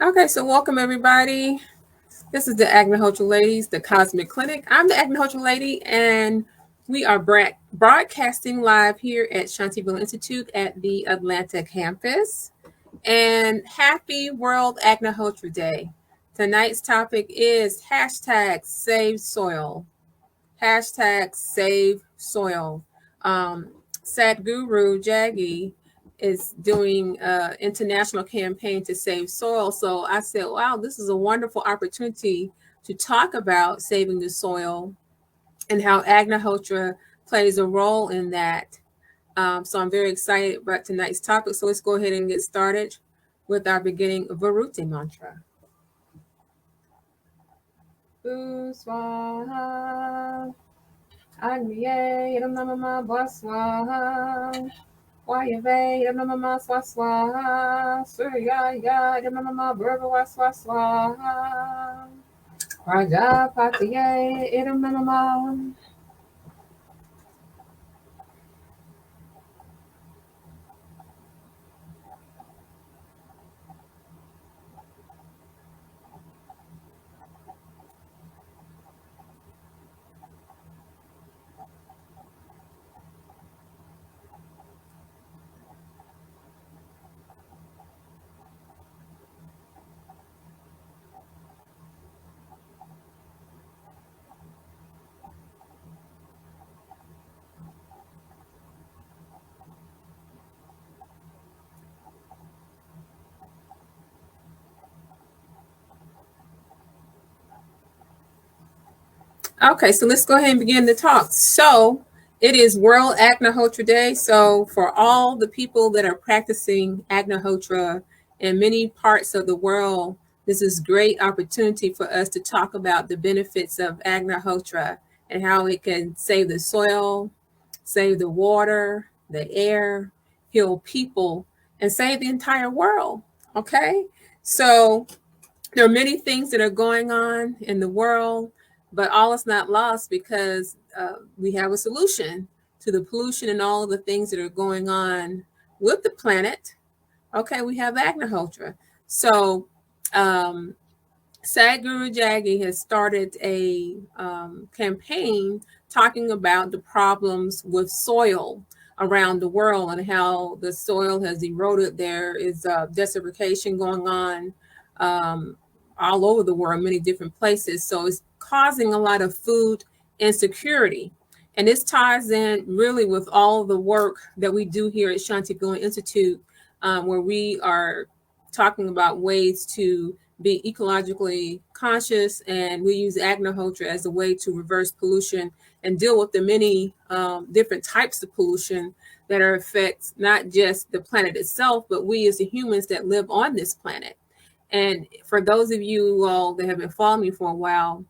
Okay, so welcome everybody. This is the Agnihotra Ladies, the Cosmic Clinic. I'm the Agnihotra Lady, and we are broadcasting live here at Shantiville Institute at the Atlanta campus. And happy World Agnihotra Day. Tonight's topic is hashtag Save Soil. Hashtag Save Soil. Sadguru Jaggi is doing an international campaign to save soil. So I said, wow, this is a wonderful opportunity to talk about saving the soil and how Agnihotra plays a role in that. So I'm very excited about tonight's topic. So let's go ahead and get started with our beginning Varuti mantra. Swaha. Agniye Yamama Baswaha. Wayave Yamama Swaswaha. Surya Yamama Burba Swaswaha. Rajapatiye Yamama. Okay, so let's go ahead and begin the talk. So it is World Agnihotra Day. So for all the people that are practicing Agnihotra in many parts of the world, this is a great opportunity for us to talk about the benefits of Agnihotra and how it can save the soil, save the water, the air, heal people, and save the entire world. Okay, so there are many things that are going on in the world, but all is not lost because we have a solution to the pollution and all of the things that are going on with the planet. Okay, we have Agnihotra. So Sadguru Jaggi has started a campaign talking about the problems with soil around the world and how the soil has eroded. There is desertification going on all over the world, many different places. So it's causing a lot of food insecurity. And this ties in really with all the work that we do here at Shantiville Institute, where we are talking about ways to be ecologically conscious, and we use Agnihotra as a way to reverse pollution and deal with the many different types of pollution that are affects not just the planet itself, but we as the humans that live on this planet. And for those of you all that have been following me for a while,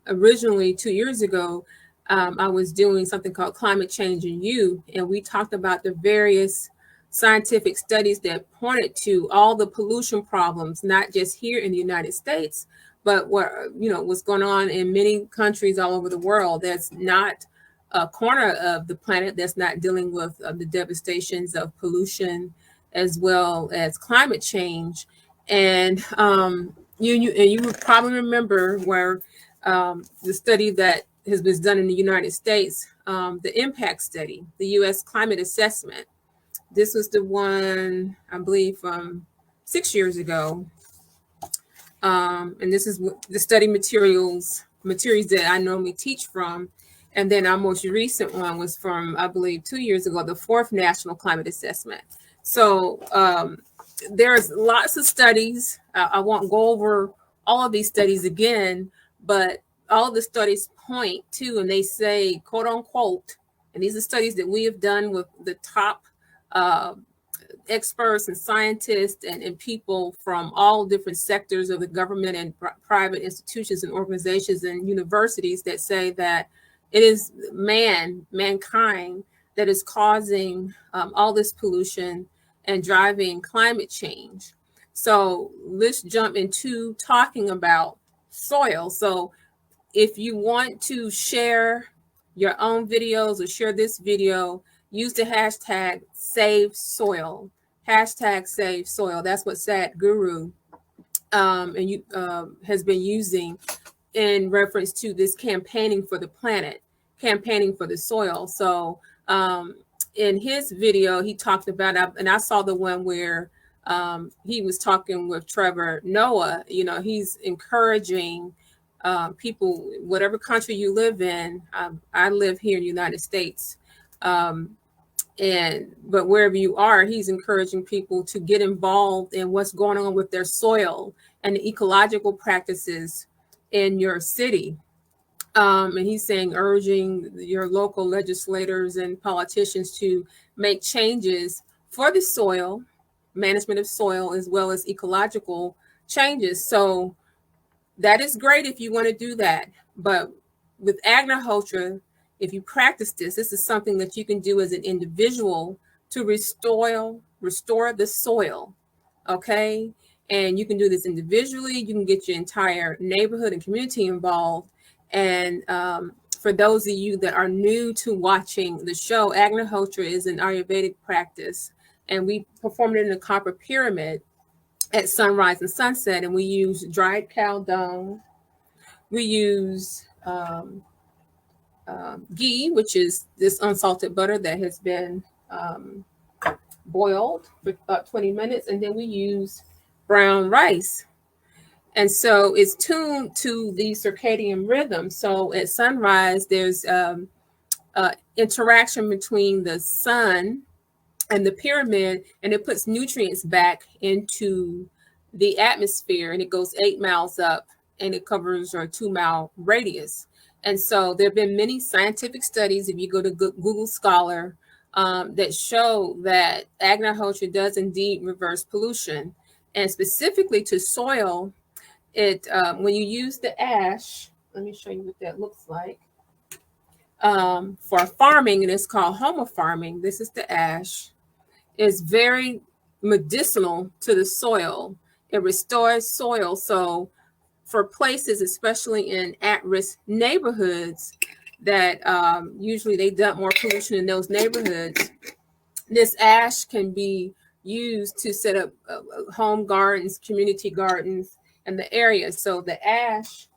originally 2 years ago, I was doing something called Climate Change in You, and we talked about the various scientific studies that pointed to all the pollution problems, not just here in the United States, but what's going on in many countries all over the world. That's not a corner of the planet that's not dealing with the devastations of pollution as well as climate change. And you would probably remember where the study that has been done in the United States, the impact study, the U.S. climate assessment. This was the one, I believe, from 6 years ago. And this is the study materials that I normally teach from. And then our most recent one was from, I believe, 2 years ago, the fourth National Climate Assessment. So there's lots of studies. I won't go over all of these studies again, but all of the studies point to, and they say, quote unquote, and these are studies that we have done with the top experts and scientists and people from all different sectors of the government and private institutions and organizations and universities that say that it is mankind that is causing all this pollution and driving climate change. So let's jump into talking about soil. So if you want to share your own videos or share this video, use the hashtag SaveSoil. Hashtag SaveSoil. That's what Sadguru and you has been using in reference to this campaigning for the planet, campaigning for the soil. So in his video, he talked about, and I saw the one where he was talking with Trevor Noah. You know, he's encouraging people, whatever country you live in. I live here in the United States. But wherever you are, he's encouraging people to get involved in what's going on with their soil and the ecological practices in your city. And he's saying, urging your local legislators and politicians to make changes for the soil, management of soil, as well as ecological changes. So that is great if you want to do that. But with Agnihotra, if you practice this, this is something that you can do as an individual to restore the soil. Okay. And you can do this individually. You can get your entire neighborhood and community involved. And for those of you that are new to watching the show, Agnihotra is an Ayurvedic practice. And we perform it in a copper pyramid at sunrise and sunset. And we use dried cow dung. We use ghee, which is this unsalted butter that has been boiled for about 20 minutes. And then we use brown rice. And so it's tuned to the circadian rhythm. So at sunrise, there's interaction between the sun and the pyramid, and it puts nutrients back into the atmosphere, and it goes 8 miles up, and it covers a 2-mile radius. And so there have been many scientific studies, if you go to Google Scholar, that show that Agnihotra does indeed reverse pollution, and specifically to soil. It when you use the ash, let me show you what that looks like. For farming, and it's called Homo Farming. This is the ash. It's very medicinal to the soil. It restores soil. So for places, especially in at-risk neighborhoods, that usually they dump more pollution in those neighborhoods, this ash can be used to set up home gardens, community gardens, and the area. So the ash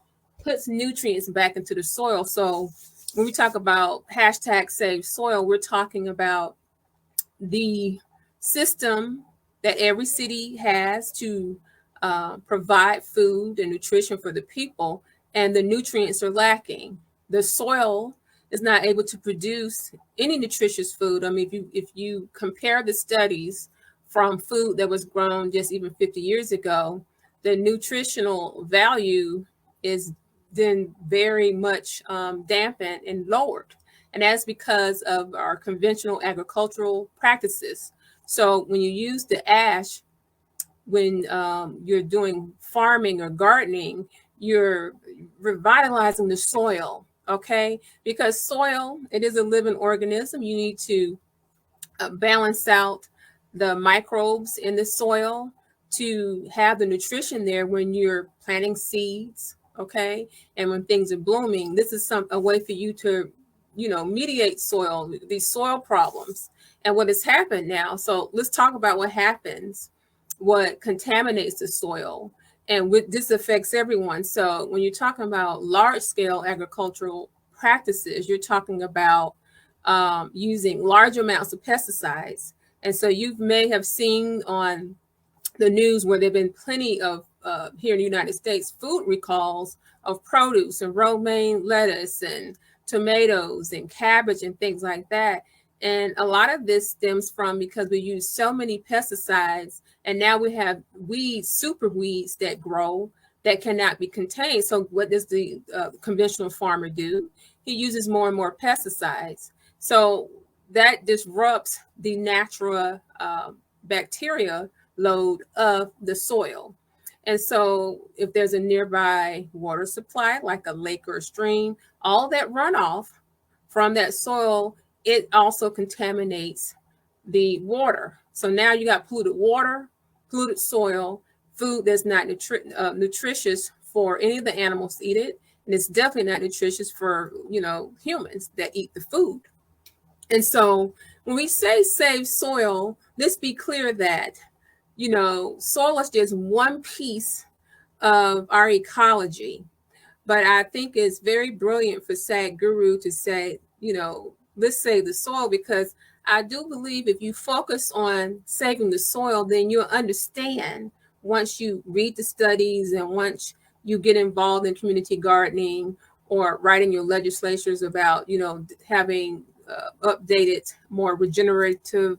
puts nutrients back into the soil. So when we talk about hashtag save soil, we're talking about the system that every city has to provide food and nutrition for the people, and the nutrients are lacking. The soil is not able to produce any nutritious food. I mean, if you compare the studies from food that was grown just even 50 years ago, the nutritional value is then very much dampened and lowered. And that's because of our conventional agricultural practices. So when you use the ash, when you're doing farming or gardening, you're revitalizing the soil, okay? Because soil, it is a living organism. You need to balance out the microbes in the soil to have the nutrition there when you're planting seeds, okay? And when things are blooming. This is a way for you to, mediate these soil problems and what has happened now. So let's talk about what happens, what contaminates the soil, and this affects everyone. So when you're talking about large scale agricultural practices, you're talking about using large amounts of pesticides. And so you may have seen on the news where there have been plenty of, here in the United States, food recalls of produce and romaine lettuce and tomatoes and cabbage and things like that. And a lot of this stems from because we use so many pesticides, and now we have weeds, super weeds that grow that cannot be contained. So what does the conventional farmer do? He uses more and more pesticides. So that disrupts the natural bacteria load of the soil. And so if there's a nearby water supply, like a lake or a stream, all that runoff from that soil, it also contaminates the water. So now you got polluted water, polluted soil, food that's not nutritious for any of the animals to eat it. And it's definitely not nutritious for, humans that eat the food. And so when we say save soil, let's be clear that, soil is just one piece of our ecology. But I think it's very brilliant for Sadguru to say, let's save the soil, because I do believe if you focus on saving the soil, then you'll understand once you read the studies and once you get involved in community gardening or writing your legislatures about, having updated, more regenerative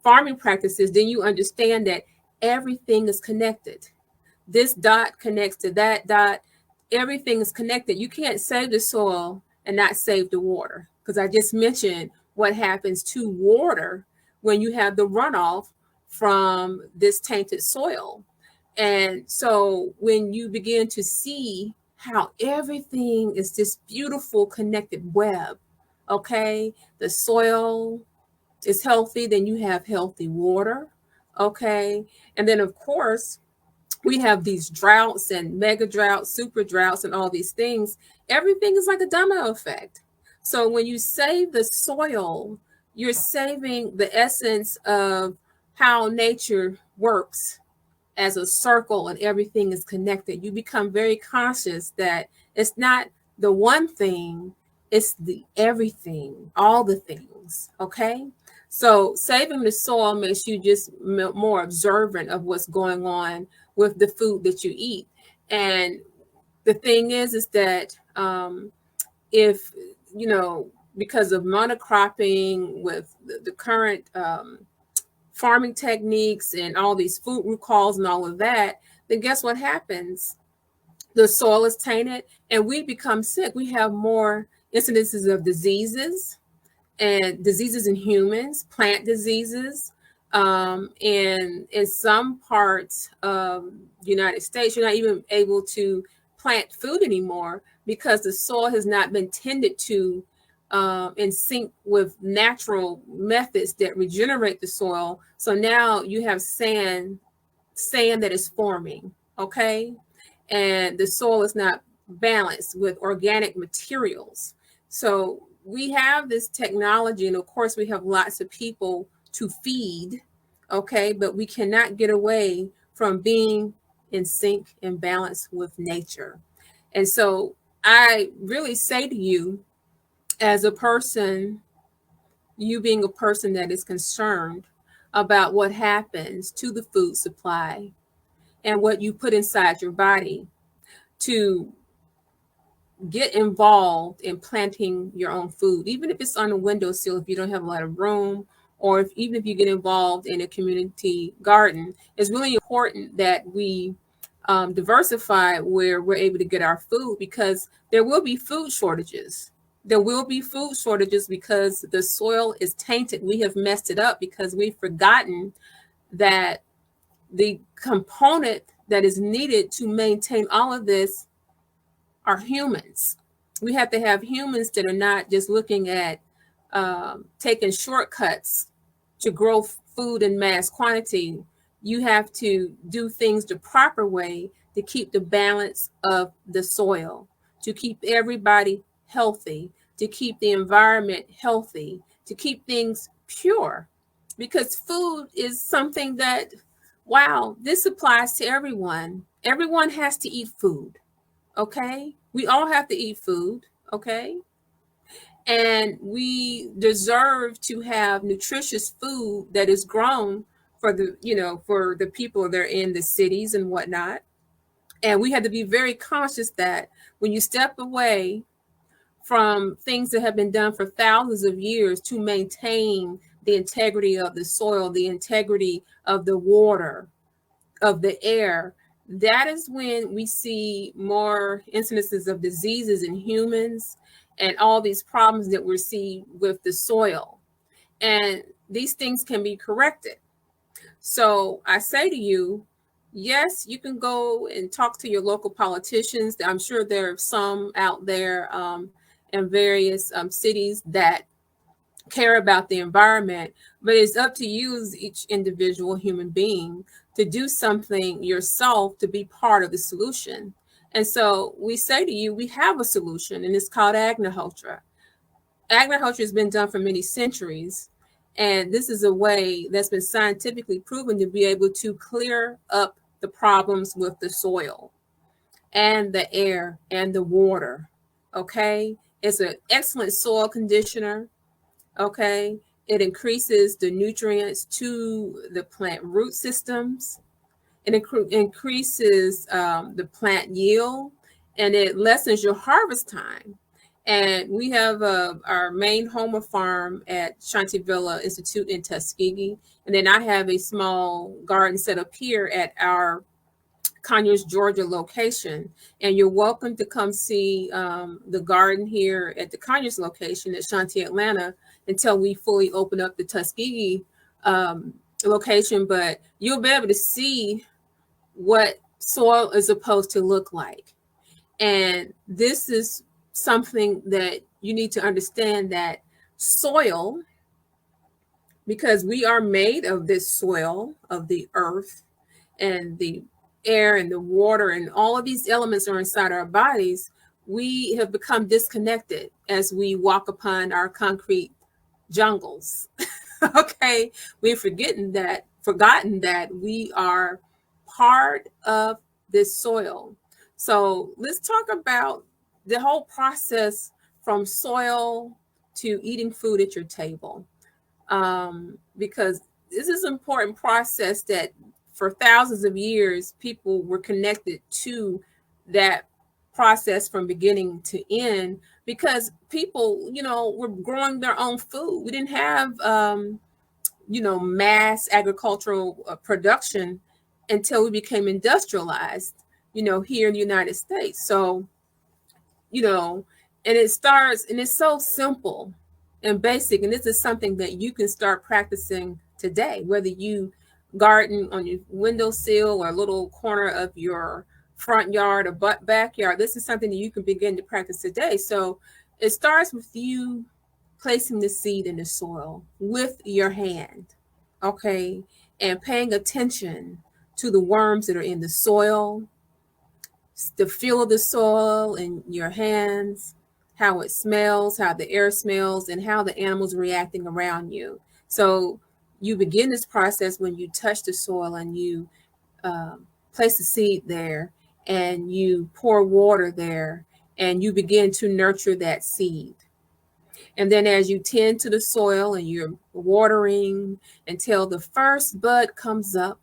farming practices, then you understand that everything is connected. This dot connects to that dot. Everything is connected. You can't save the soil and not save the water, because I just mentioned what happens to water when you have the runoff from this tainted soil. And so when you begin to see how everything is this beautiful connected web, okay, the soil is healthy, then you have healthy water, okay, and then of course we have these droughts and mega droughts, super droughts, and all these things. Everything is like a domino effect. So when you save the soil, you're saving the essence of how nature works as a circle and everything is connected. You become very conscious that it's not the one thing, it's the everything, all the things. Okay. So saving the soil makes you just more observant of what's going on with the food that you eat. And the thing is that if, because of monocropping with the current farming techniques and all these food recalls and all of that, then guess what happens? The soil is tainted and we become sick. We have more incidences of diseases and diseases in humans, plant diseases. And in some parts of the United States, you're not even able to plant food anymore because the soil has not been tended to in sync with natural methods that regenerate the soil. So now you have sand that is forming, okay? And the soil is not balanced with organic materials. So we have this technology, and of course we have lots of people to feed, okay? But we cannot get away from being in sync and balance with nature. And so I really say to you, as a person, you being a person that is concerned about what happens to the food supply and what you put inside your body, to get involved in planting your own food, even if it's on a windowsill, if you don't have a lot of room, or even if you get involved in a community garden. It's really important that we diversify where we're able to get our food, because there will be food shortages. There will be food shortages because the soil is tainted. We have messed it up because we've forgotten that the component that is needed to maintain all of this are humans. We have to have humans that are not just looking at taking shortcuts to grow food in mass quantity. You have to do things the proper way to keep the balance of the soil, to keep everybody healthy, to keep the environment healthy, to keep things pure. Because food is something that, wow, this applies to everyone. Everyone has to eat food. Okay. We all have to eat food. Okay. And we deserve to have nutritious food that is grown for for the people that are in the cities and whatnot. And we have to be very conscious that when you step away from things that have been done for thousands of years to maintain the integrity of the soil, the integrity of the water, of the air, that is when we see more incidences of diseases in humans and all these problems that we're seeing with the soil. And these things can be corrected. So I say to you, yes, you can go and talk to your local politicians. I'm sure there are some out there in various cities that care about the environment, but it's up to you as each individual human being to do something yourself to be part of the solution. And so we say to you, we have a solution, and it's called Agnihotra. Agnihotra has been done for many centuries, and this is a way that's been scientifically proven to be able to clear up the problems with the soil and the air and the water. Okay. It's an excellent soil conditioner. Okay. It increases the nutrients to the plant root systems. It increases the plant yield, and it lessens your harvest time. And we have our main Homo farm at Shanti Villa Institute in Tuskegee. And then I have a small garden set up here at our Conyers, Georgia location. And you're welcome to come see the garden here at the Conyers location at Shanti Atlanta until we fully open up the Tuskegee location. But you'll be able to see what soil is supposed to look like. And this is something that you need to understand, that soil, because we are made of this soil, of the earth and the air and the water, and all of these elements are inside our bodies. We have become disconnected as we walk upon our concrete jungles. Okay, we've forgotten that we are part of this soil. So let's talk about the whole process from soil to eating food at your table, because this is an important process that for thousands of years people were connected to that process from beginning to end, because people, were growing their own food. We didn't have mass agricultural production until we became industrialized, here in the United States. So, and it starts, and it's so simple and basic. And this is something that you can start practicing today, whether you garden on your windowsill or a little corner of your front yard or backyard. This is something that you can begin to practice today. So it starts with you placing the seed in the soil with your hand, okay, and paying attention to the worms that are in the soil, the feel of the soil in your hands, how it smells, how the air smells, and how the animals are reacting around you. So you begin this process when you touch the soil and you place the seed there and you pour water there and you begin to nurture that seed. And then as you tend to the soil and you're watering until the first bud comes up,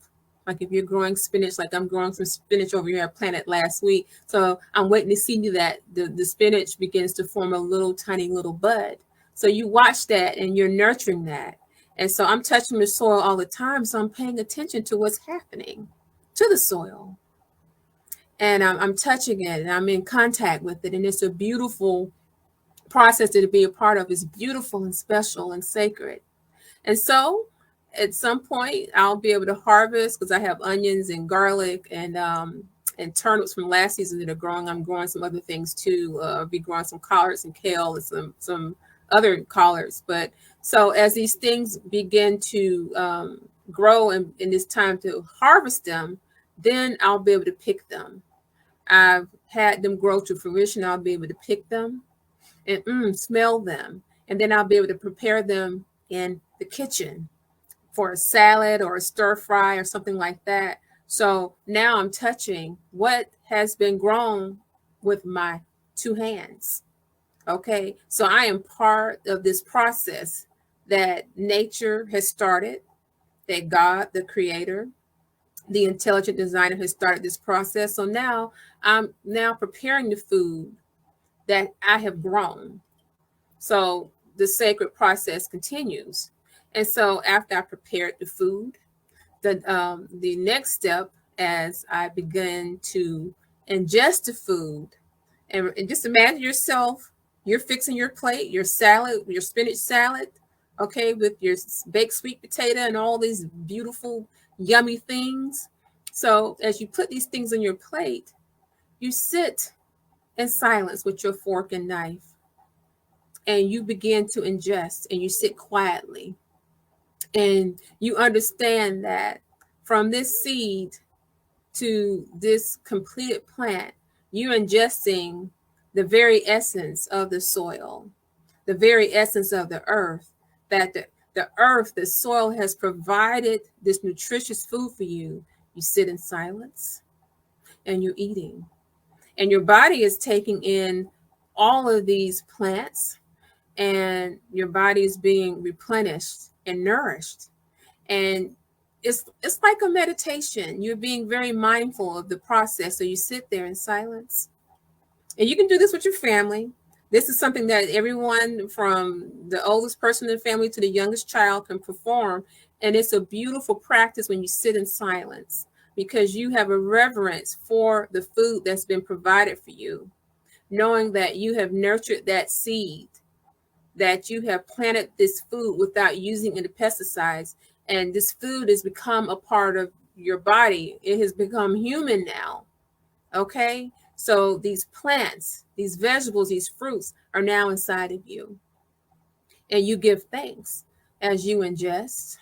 like if you're growing spinach, like I'm growing some spinach over here, I planted last week. So I'm waiting to see that the spinach begins to form a little tiny little bud. So you watch that and you're nurturing that. And so I'm touching the soil all the time. So I'm paying attention to what's happening to the soil. And I'm touching it and I'm in contact with it. And it's a beautiful process to be a part of. Is beautiful and special and sacred. And so at some point I'll be able to harvest, because I have onions and garlic and turnips from last season that are growing. I'm growing some other things too. I'll be growing some collards and kale and some other collards. But so as these things begin to grow and it's time to harvest them, then I'll be able to pick them. I've had them grow to fruition. I'll be able to pick them and smell them. And then I'll be able to prepare them in the kitchen for a salad or a stir fry or something like that. So now I'm touching what has been grown with my two hands. Okay. So I am part of this process that nature has started, that God, the creator, the intelligent designer, has started this process. So now I'm preparing the food that I have grown. So the sacred process continues. And so after I prepared the food, the next step, as I begin to ingest the food, and just imagine yourself, you're fixing your plate, your salad, your spinach salad, okay, with your baked sweet potato and all these beautiful, yummy things. So as you put these things on your plate, you sit in silence with your fork and knife, and you begin to ingest, and you sit quietly, and you understand that from this seed to this completed plant, you're ingesting the very essence of the soil, the very essence of the earth, that the earth, the soil has provided this nutritious food for you. You sit in silence and you're eating. And your body is taking in all of these plants, and your body is being replenished and nourished. And it's like a meditation. You're being very mindful of the process. So you sit there in silence. And you can do this with your family. This is something that everyone from the oldest person in the family to the youngest child can perform. And it's a beautiful practice when you sit in silence, because you have a reverence for the food that's been provided for you, knowing that you have nurtured that seed, that you have planted this food without using any pesticides. And this food has become a part of your body. It has become human now. Okay. So these plants, these vegetables, these fruits are now inside of you. And you give thanks as you ingest,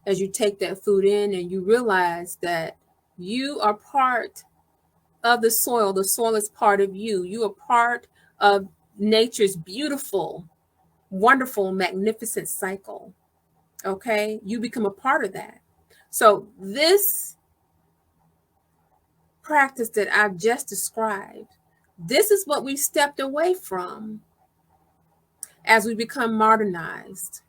as you take that food in, and you realize that you are part of the soil. The soil is part of you. You are part of nature's beautiful, wonderful, magnificent cycle. Okay. You become a part of that. So this practice that I've just described, this is what we've stepped away from as we become modernized.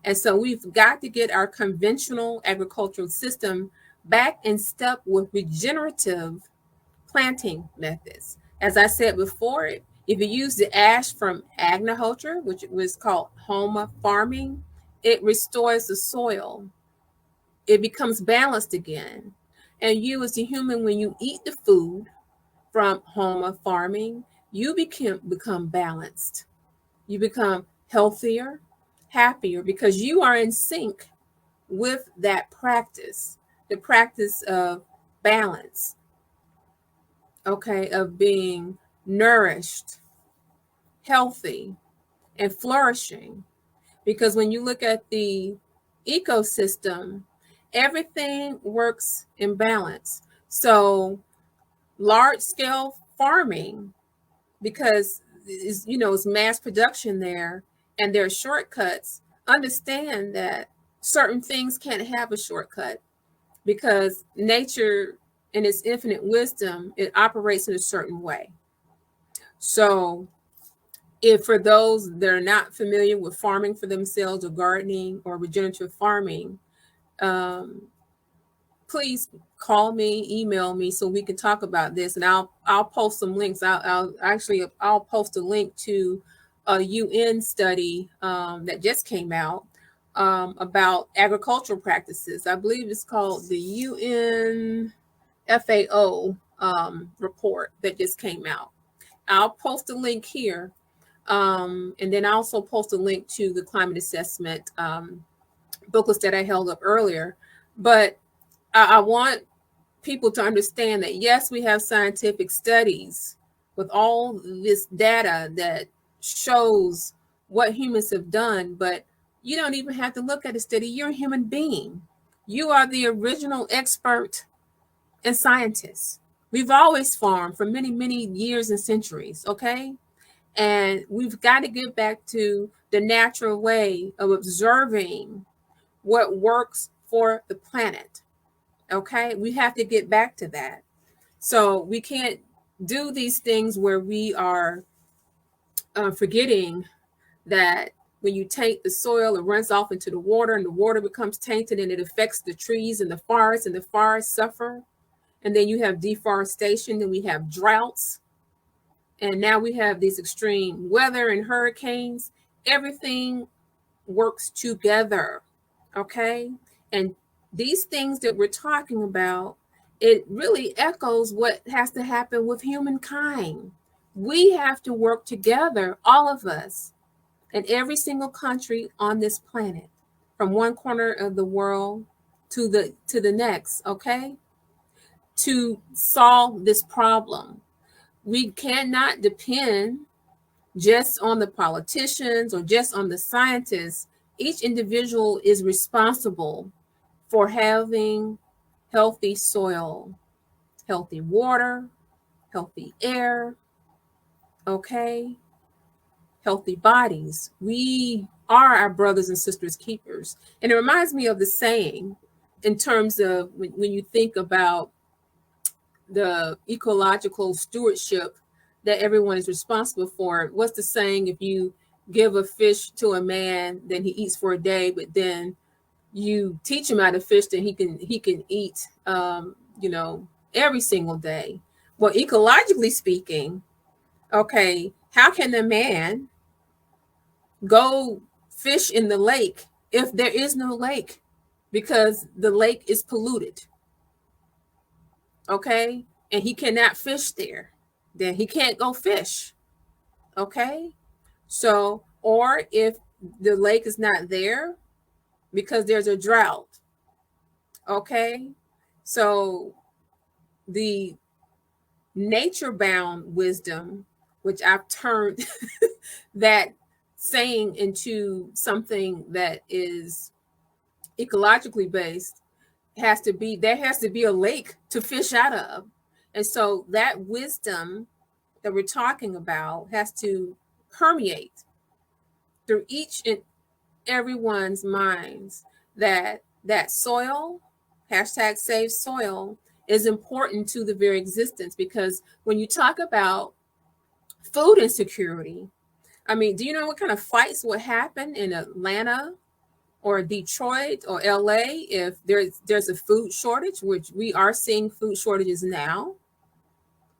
And so we've got to get our conventional agricultural system back in step with regenerative planting methods. As I said before, if you use the ash from Agnihotra, which was called Homo Farming, it restores the soil. It becomes balanced again. And you as a human, when you eat the food from Homo Farming, you become balanced. You become healthier, happier, because you are in sync with that practice, the practice of balance, okay, of being nourished, healthy, and flourishing. Because when you look at the ecosystem, everything works in balance. So large scale farming, because it's mass production there, and there are shortcuts. Understand that certain things can't have a shortcut, because nature in its infinite wisdom, it operates in a certain way. So if for those that are not familiar with farming for themselves, or gardening, or regenerative farming, please call me, email me, so we can talk about this. And I'll post some links. I'll post a link to a UN study that just came out about agricultural practices. I believe it's called the UN FAO report that just came out. I'll post a link here. And then I also post a link to the climate assessment booklets that I held up earlier. But I want people to understand that, yes, we have scientific studies with all this data that shows what humans have done, but you don't even have to look at a study. You're a human being. You are the original expert and scientist. We've always farmed for many, many years and centuries, okay? And we've got to get back to the natural way of observing what works for the planet. Okay, we have to get back to that. So we can't do these things where we are forgetting that when you taint the soil, it runs off into the water, and the water becomes tainted, and it affects the trees and the forests suffer. And then you have deforestation, then we have droughts, and now we have these extreme weather and hurricanes. Everything works together, okay? And these things that we're talking about, it really echoes what has to happen with humankind. We have to work together, all of us, in every single country on this planet, from one corner of the world to the next, okay? To solve this problem. We cannot depend just on the politicians or just on the scientists. Each individual is responsible for having healthy soil, healthy water, healthy air, okay, healthy bodies. We are our brothers and sisters keepers. And it reminds me of the saying, in terms of when you think about the ecological stewardship that everyone is responsible for. What's the saying? If you give a fish to a man, then he eats for a day, but then you teach him how to fish, then he can eat, every single day. Well, ecologically speaking, okay, how can a man go fish in the lake if there is no lake? Because the lake is polluted. Okay, and he cannot fish there, then he can't go fish. Okay, so, or if the lake is not there because there's a drought. Okay, so the nature bound wisdom, which I've turned that saying into something that is ecologically based, there has to be a lake to fish out of. And so that wisdom that we're talking about has to permeate through each and everyone's minds, that soil, hashtag save soil, is important to the very existence. Because when you talk about food insecurity, I mean, do you know what kind of fights would happen in Atlanta or Detroit or LA if there's a food shortage, which we are seeing food shortages now?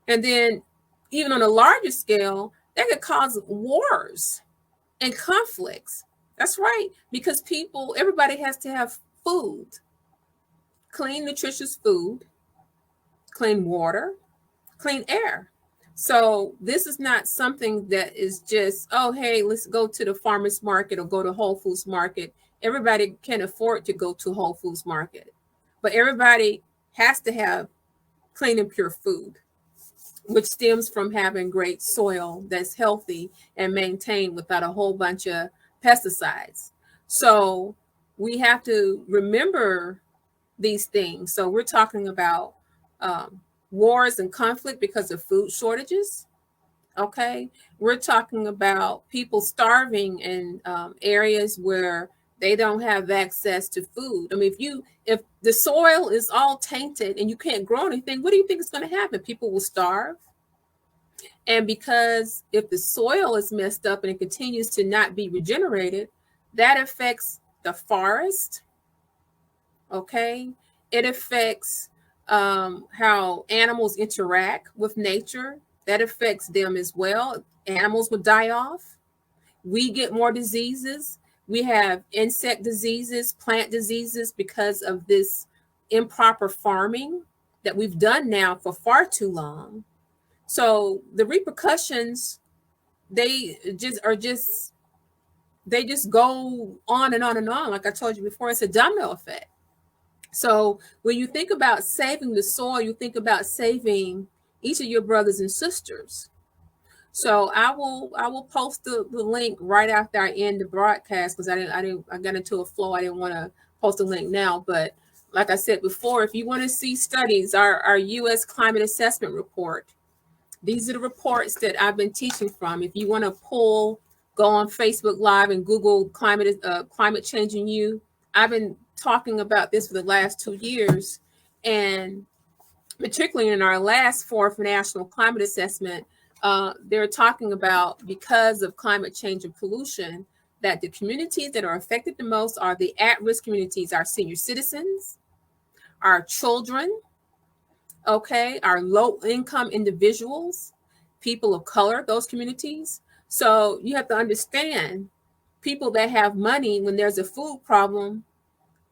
And then even on a larger scale, that could cause wars and conflicts. That's right, because everybody has to have food, clean, nutritious food, clean water, clean air. So this is not something that is just, oh, hey, let's go to the farmer's market or go to Whole Foods market. Everybody can afford to go to Whole Foods market, but everybody has to have clean and pure food, which stems from having great soil that's healthy and maintained without a whole bunch of pesticides. So we have to remember these things. So we're talking about wars and conflict because of food shortages. Okay, we're talking about people starving in areas where they don't have access to food. I mean, if the soil is all tainted and you can't grow anything, what do you think is going to happen? People will starve. And because if the soil is messed up and it continues to not be regenerated, that affects the forest. Okay, it affects how animals interact with nature. That affects them as well. Animals will die off. We get more diseases. We have insect diseases, plant diseases, because of this improper farming that we've done now for far too long. So the repercussions, they just go on and on and on. Like I told you before, it's a domino effect. So when you think about saving the soil, you think about saving each of your brothers and sisters. So I will post the link right after I end the broadcast, because I got into a flow. I didn't want to post a link now, but like I said before, if you want to see studies, our U.S. climate assessment report, these are the reports that I've been teaching from. If you want to go on Facebook Live and Google climate changing you. I've been talking about this for the last 2 years, and particularly in our last fourth national climate assessment, they're talking about, because of climate change and pollution, that the communities that are affected the most are the at-risk communities, our senior citizens, our children, okay, our low-income individuals, people of color, those communities. So you have to understand, people that have money, when there's a food problem,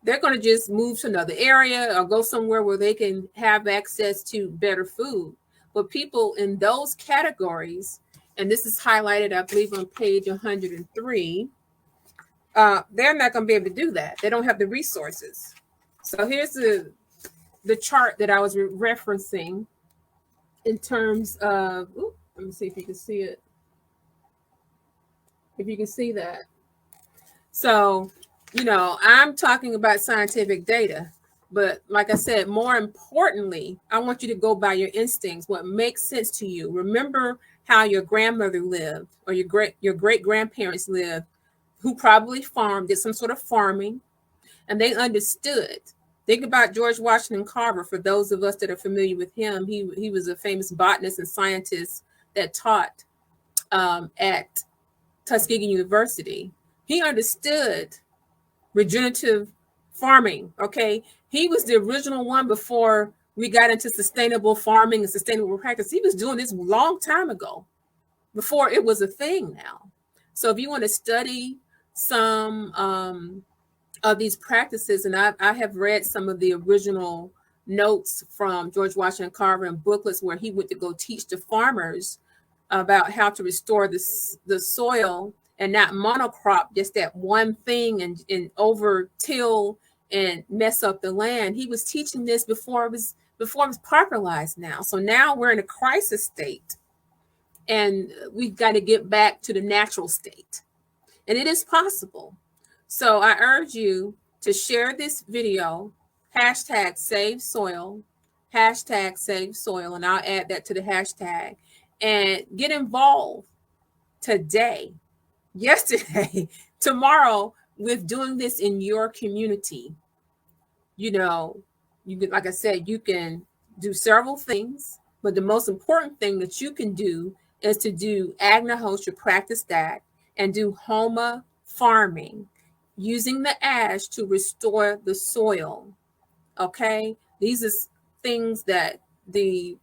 they're going to just move to another area or go somewhere where they can have access to better food. But people in those categories, and this is highlighted, I believe, on page 103, they're not going to be able to do that. They don't have the resources. So here's the chart that I was referencing in terms of, let me see if you can see it. If you can see that. So, I'm talking about scientific data, but like I said, more importantly, I want you to go by your instincts, what makes sense to you. Remember how your grandmother lived, or your great grandparents lived, who probably farmed, did some sort of farming, and they understood Think about George Washington Carver. For those of us that are familiar with him, he was a famous botanist and scientist that taught at Tuskegee University. He understood regenerative farming. Okay, he was the original one before we got into sustainable farming and sustainable practice. He was doing this a long time ago, before it was a thing now. So if you want to study some of these practices, and I have read some of the original notes from George Washington Carver and booklets where he went to go teach the farmers about how to restore the soil and not monocrop just that one thing and over till and mess up the land. He was teaching this before it was popularized now. So now we're in a crisis state, and we've got to get back to the natural state. And it is possible. So I urge you to share this video, hashtag SaveSoil, hashtag SaveSoil, and I'll add that to the hashtag, and get involved today, yesterday, tomorrow with doing this in your community. You know, you can, like I said, you can do several things, but the most important thing that you can do is to do Agnihotra, practice that, and do Homo Farming, using the ash to restore the soil. Okay, these are things that the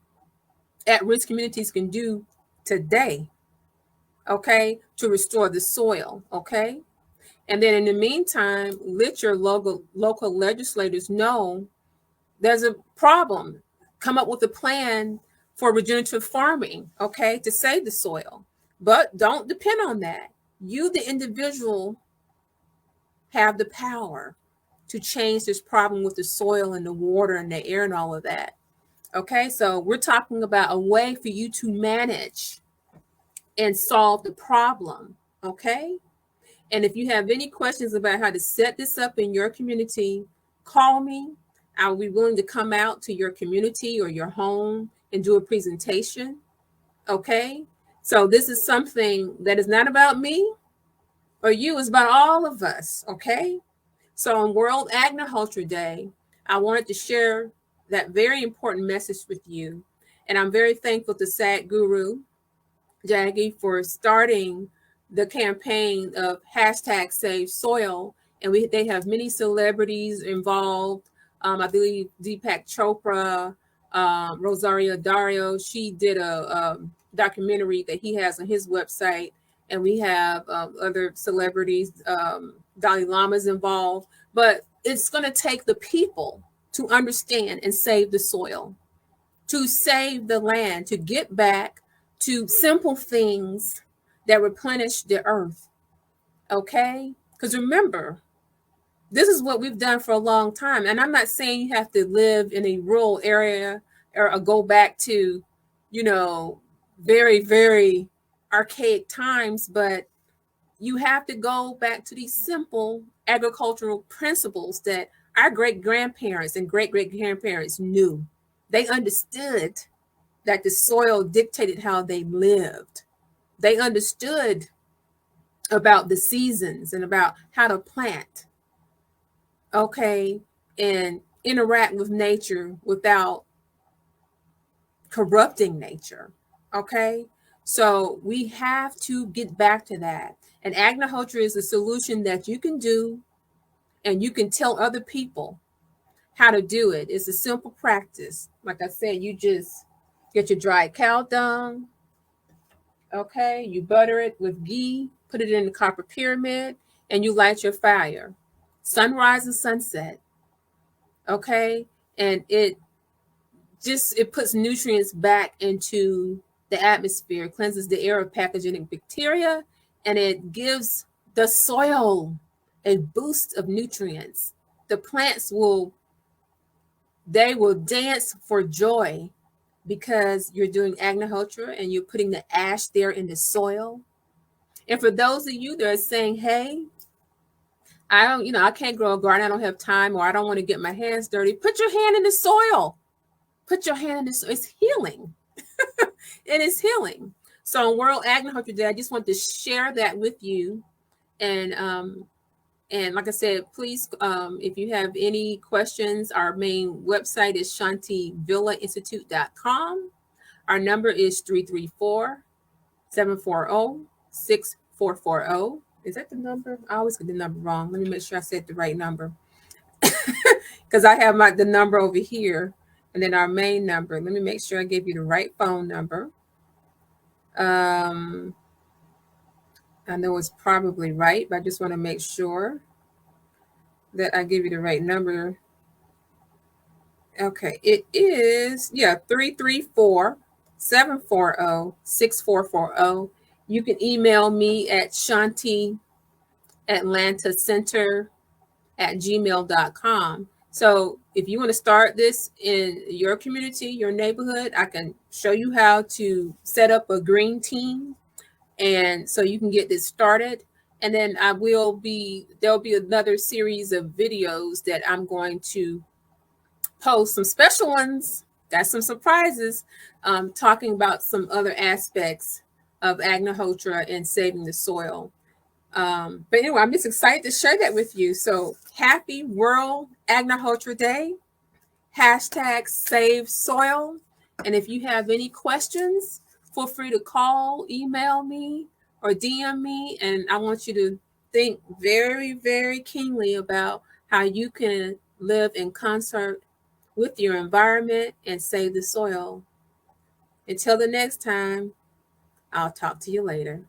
at-risk communities can do today, okay, to restore the soil. Okay, and then in the meantime, let your local legislators know there's a problem. Come up with a plan for regenerative farming, okay, to save the soil. But don't depend on that. You, the individual, have the power to change this problem with the soil and the water and the air and all of that. Okay, so we're talking about a way for you to manage and solve the problem. Okay, and if you have any questions about how to set this up in your community, call me. I'll be willing to come out to your community or your home and do a presentation. Okay, so this is something that is not about me or you, it's about all of us. Okay, so on World Agnihotra Day, I wanted to share that very important message with you. And I'm very thankful to Sadguru, Jackie, for starting the campaign of hashtag SaveSoil. And they have many celebrities involved. I believe Deepak Chopra, Rosario Dario, she did a documentary that he has on his website. And we have other celebrities, Dalai Lama's involved. But it's going to take the people to understand and save the soil, to save the land, to get back to simple things that replenish the earth. Okay? Because remember, this is what we've done for a long time. And I'm not saying you have to live in a rural area or go back to, very, very archaic times, but you have to go back to these simple agricultural principles that our great grandparents and great great grandparents knew. They understood that the soil dictated how they lived. They understood about the seasons and about how to plant, okay, and interact with nature without corrupting nature, okay? So we have to get back to that. And Agnihotra is a solution that you can do, and you can tell other people how to do it. It's a simple practice. Like I said, you just get your dried cow dung, okay? You butter it with ghee, put it in the copper pyramid, and you light your fire. Sunrise and sunset, okay? And it puts nutrients back into the atmosphere, cleanses the air of pathogenic bacteria, and it gives the soil a boost of nutrients. The plants will dance for joy because you're doing Agnihotra and you're putting the ash there in the soil. And for those of you that are saying, hey, I can't grow a garden, I don't have time, or I don't want to get my hands dirty, put your hand in the soil. Put your hand in the soil. It's healing. It is healing. So on World Agnihotra Day, I just want to share that with you. And And like I said, please, if you have any questions, our main website is shantivillainstitute.com. Our number is 334-740-6440. Is that the number? I always get the number wrong. Let me make sure I said the right number, because I have the number over here, and then our main number. Let me make sure I gave you the right phone number. I know it's probably right, but I just want to make sure that I give you the right number. Okay, it is, 334-740-6440. You can email me at shantiatlantacenter@gmail.com. So if you want to start this in your community, your neighborhood, I can show you how to set up a green team, and so you can get this started. And then there'll be another series of videos that I'm going to post, some special ones, got some surprises, talking about some other aspects of Agnihotra and saving the soil. But anyway, I'm just excited to share that with you. So happy World Agnihotra Day. #SaveSoil. And if you have any questions, feel free to call, email me, or DM me. And I want you to think very, very keenly about how you can live in concert with your environment and save the soil. Until the next time, I'll talk to you later.